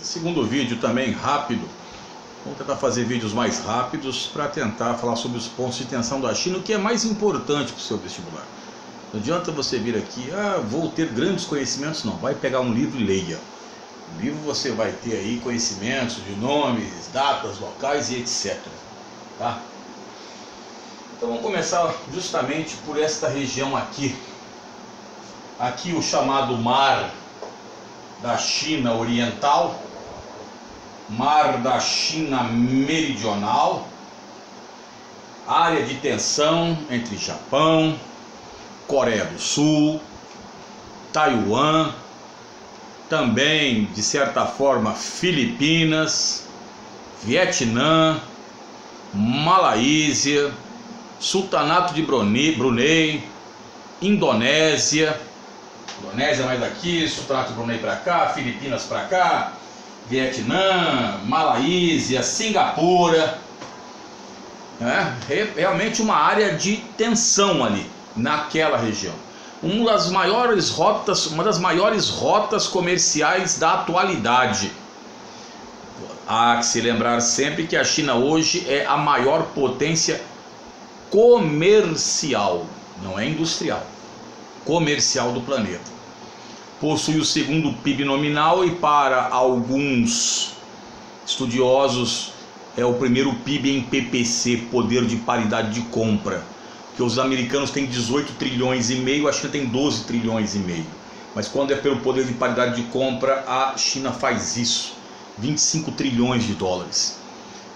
Segundo vídeo também rápido, vamos tentar fazer vídeos mais rápidos para tentar falar sobre os pontos de tensão da China, o que é mais importante para o seu vestibular. Não adianta você vir aqui, vou ter grandes conhecimentos, não, vai pegar um livro e leia. No livro você vai ter aí conhecimentos de nomes, datas, locais e etc. Tá? Então vamos começar justamente por esta região aqui. Aqui o chamado Mar da China Oriental, Mar da China Meridional, área de tensão entre Japão, Coreia do Sul, Taiwan, também de certa forma Filipinas, Vietnã, Malásia, Sultanato de Brunei, Indonésia mais aqui, Sultanato de Brunei para cá, Filipinas para cá, Vietnã, Malásia, Singapura, realmente uma área de tensão ali naquela região. Uma das maiores rotas comerciais da atualidade. Há que se lembrar sempre que a China hoje é a maior potência comercial, não é industrial, comercial do planeta. Possui o segundo PIB nominal e para alguns estudiosos é o primeiro PIB em PPC, poder de paridade de compra, que os americanos têm 18 trilhões e meio, a China tem 12 trilhões e meio. Mas quando é pelo poder de paridade de compra, a China faz isso, 25 trilhões de dólares.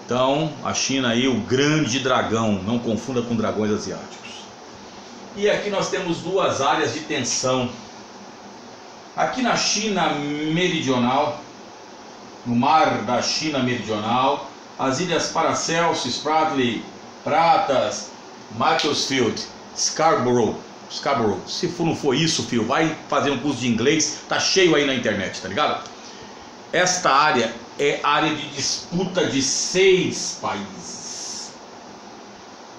Então, a China aí, o grande dragão, não confunda com dragões asiáticos. E aqui nós temos duas áreas de tensão. Aqui na China Meridional, no Mar da China Meridional, as ilhas Paracelso, Spratly, Pratas, Macclesfield, Scarborough. Se não for isso, filho, vai fazer um curso de inglês, tá cheio aí na internet, tá ligado? Esta área é área de disputa de 6 países.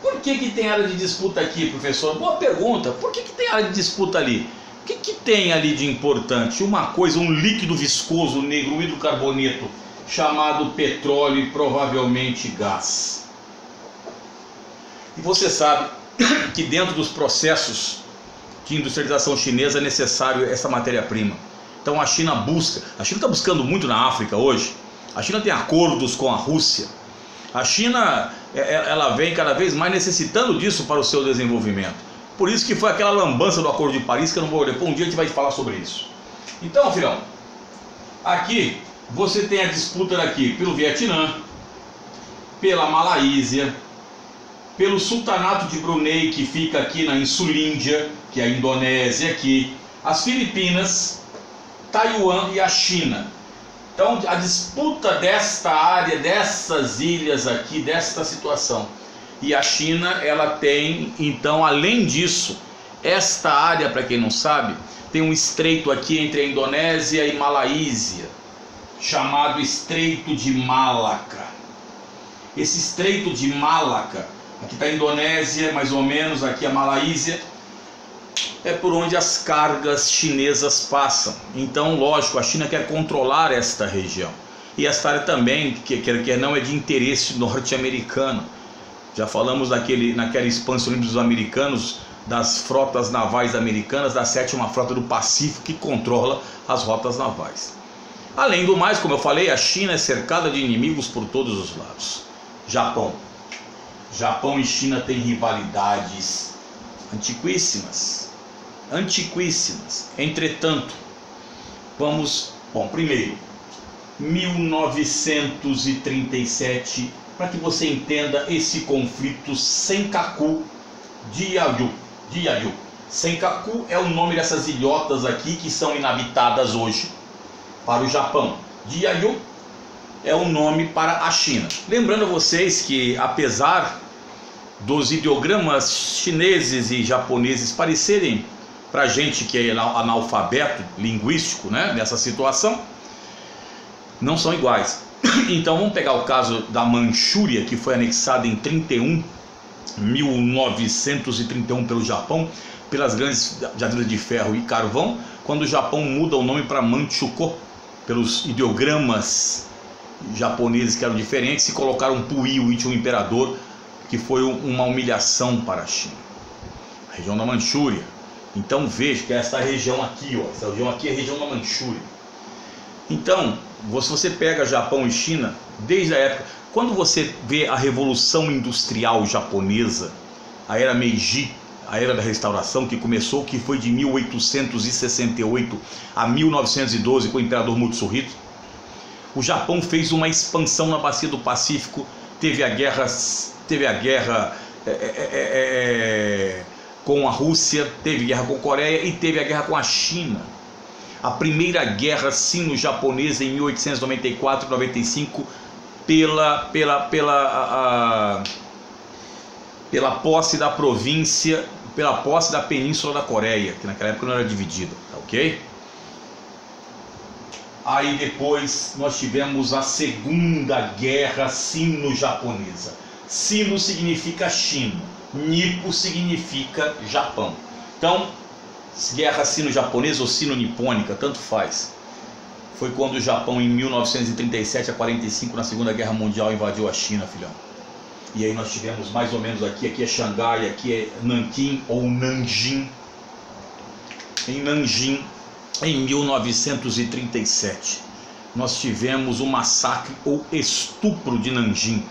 Por que tem área de disputa aqui, professor? Boa pergunta. Por que tem área de disputa ali? O que tem ali de importante? Uma coisa, um líquido viscoso negro, um hidrocarboneto, chamado petróleo e provavelmente gás. E você sabe que dentro dos processos de industrialização chinesa é necessário essa matéria-prima. Então a China está buscando muito na África hoje. A China tem acordos com a Rússia. A China ela vem cada vez mais necessitando disso para o seu desenvolvimento. Por isso que foi aquela lambança do Acordo de Paris, que eu não vou ler. Um dia a gente vai falar sobre isso. Então, filhão, aqui você tem a disputa daqui pelo Vietnã, pela Malásia, pelo Sultanato de Brunei, que fica aqui na Insulíndia, que é a Indonésia aqui, as Filipinas, Taiwan e a China. Então a disputa desta área, dessas ilhas aqui, desta situação. E a China, ela tem, então, além disso, esta área, para quem não sabe, tem um estreito aqui entre a Indonésia e Malásia, chamado Estreito de Malaca. Esse Estreito de Malaca, aqui está a Indonésia, mais ou menos, aqui a Malásia, é por onde as cargas chinesas passam. Então, lógico, a China quer controlar esta região. E esta área também, que não é de interesse norte-americano. Já falamos naquela expansionismo dos americanos, das frotas navais americanas, da 7ª Frota do Pacífico, que controla as rotas navais. Além do mais, como eu falei, a China é cercada de inimigos por todos os lados. Japão e China têm rivalidades antiquíssimas. Entretanto, primeiro, 1937, para que você entenda esse conflito, Senkaku de Yayó. Senkaku é o nome dessas ilhotas aqui que são inabitadas hoje para o Japão. De Yayó é o nome para a China. Lembrando a vocês que, apesar dos ideogramas chineses e japoneses parecerem para a gente que é analfabeto linguístico, né, nessa situação, não são iguais. Então vamos pegar o caso da Manchúria, que foi anexada em 1931 pelo Japão, pelas grandes jazidas de ferro e carvão, quando o Japão muda o nome para Manchukuo, pelos ideogramas japoneses que eram diferentes, e colocaram Puyi, o último imperador, que foi uma humilhação para a China. A região da Manchúria. Então veja que essa região aqui, ó, essa região aqui é a região da Manchúria. Então, se você pega Japão e China, desde a época, quando você vê a Revolução Industrial Japonesa, a era Meiji, a era da restauração que começou, que foi de 1868 a 1912 com o imperador Mutsuhito, o Japão fez uma expansão na bacia do Pacífico, teve a guerra com a Rússia, teve guerra com a Coreia e teve a guerra com a China. A primeira guerra sino-japonesa em 1894 e 95 pela posse da província, pela posse da Península da Coreia, que naquela época não era dividida, tá ok? Aí depois nós tivemos a Segunda Guerra Sino-Japonesa. Sino significa China, Nippo significa Japão. Então, guerra sino-japonesa ou sino-nipônica, tanto faz. Foi quando o Japão, em 1937 a 45, na Segunda Guerra Mundial, invadiu a China, filhão. E aí nós tivemos mais ou menos aqui é Xangai, aqui é Nanquim ou Nanjing. Em Nanjing, em 1937, nós tivemos o massacre ou estupro de Nanjing,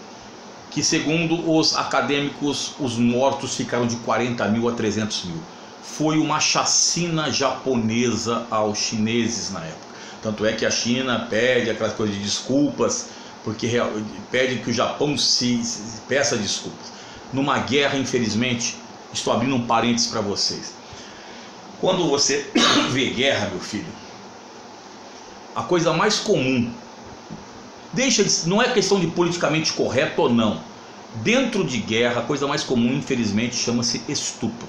que segundo os acadêmicos, os mortos ficaram de 40 mil a 300 mil. Foi uma chacina japonesa aos chineses na época. Tanto é que a China pede aquelas coisas de desculpas, porque pede que o Japão se peça desculpas. Numa guerra, infelizmente, estou abrindo um parênteses para vocês. Quando você vê guerra, meu filho, a coisa mais comum, não é questão de politicamente correto ou não, dentro de guerra, a coisa mais comum, infelizmente, chama-se estupro.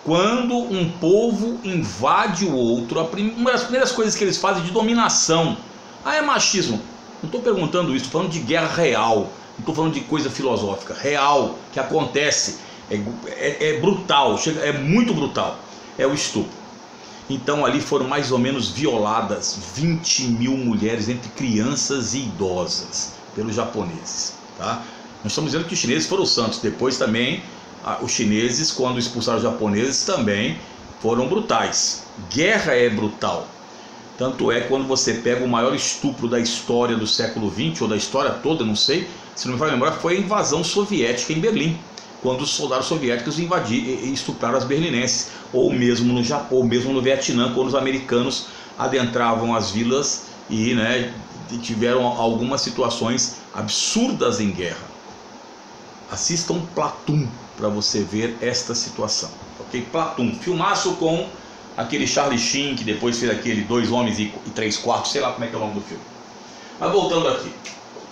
Quando um povo invade o outro, uma das primeiras coisas que eles fazem de dominação, é machismo. Não estou perguntando isso, estou falando de guerra real, não estou falando de coisa filosófica, real, que acontece, é brutal, é muito brutal, é o estupro. Então ali foram mais ou menos violadas 20 mil mulheres, entre crianças e idosas, pelos japoneses, tá? Nós estamos dizendo que os chineses foram santos. Depois também os chineses, quando expulsaram os japoneses, também foram brutais. Guerra é brutal. Tanto é quando você pega o maior estupro da história do século XX, ou da história toda, não sei, se não me falha a memória, foi a invasão soviética em Berlim, quando os soldados soviéticos invadiram e estupraram as berlinenses, ou mesmo no Japão, ou mesmo no Vietnã, quando os americanos adentravam as vilas e tiveram algumas situações absurdas em guerra. Assistam Platoon para você ver esta situação, ok? Platoon, filmaço com aquele Charlie Sheen, que depois fez aquele 2 Homens e 3 Quartos, sei lá como é que é o nome do filme. Mas voltando aqui,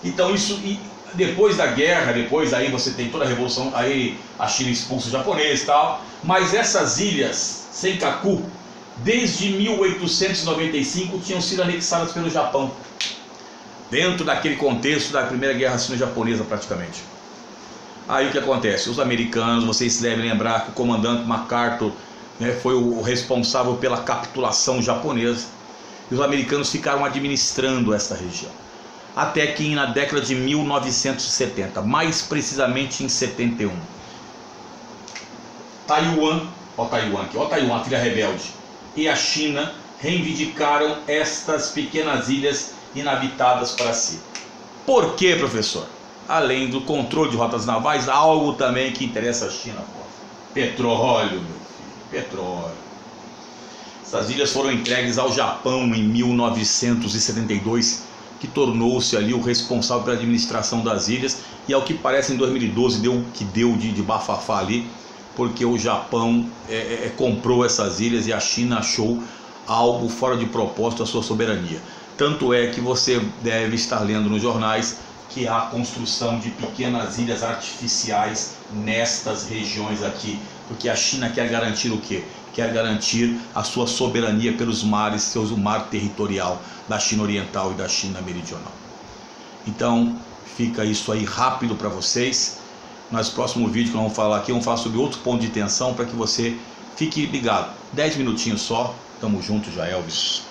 então isso, e depois da guerra, depois aí você tem toda a revolução, aí a China expulsa os japoneses e tal, mas essas ilhas, Senkaku, desde 1895 tinham sido anexadas pelo Japão, dentro daquele contexto da Primeira Guerra Sino-Japonesa praticamente. Aí o que acontece? Os americanos, vocês devem lembrar que o comandante MacArthur foi o responsável pela capitulação japonesa, e os americanos ficaram administrando essa região, até que na década de 1970, mais precisamente em 71, Taiwan, a filha rebelde, e a China reivindicaram estas pequenas ilhas inabitadas para si. Por quê, professor? Além do controle de rotas navais, algo também que interessa a China. Petróleo, meu filho, petróleo. Essas ilhas foram entregues ao Japão em 1972, que tornou-se ali o responsável pela administração das ilhas, e ao que parece em 2012 deu de bafafá ali, porque o Japão comprou essas ilhas e a China achou algo fora de propósito a sua soberania. Tanto é que você deve estar lendo nos jornais que há a construção de pequenas ilhas artificiais nestas regiões aqui, porque a China quer garantir o quê? Quer garantir a sua soberania pelos mares, o mar territorial da China Oriental e da China Meridional. Então, fica isso aí rápido para vocês. No próximo vídeo que nós vamos falar aqui, vamos falar sobre outro ponto de tensão para que você fique ligado. 10 minutinhos só, tamo junto já, Elvis.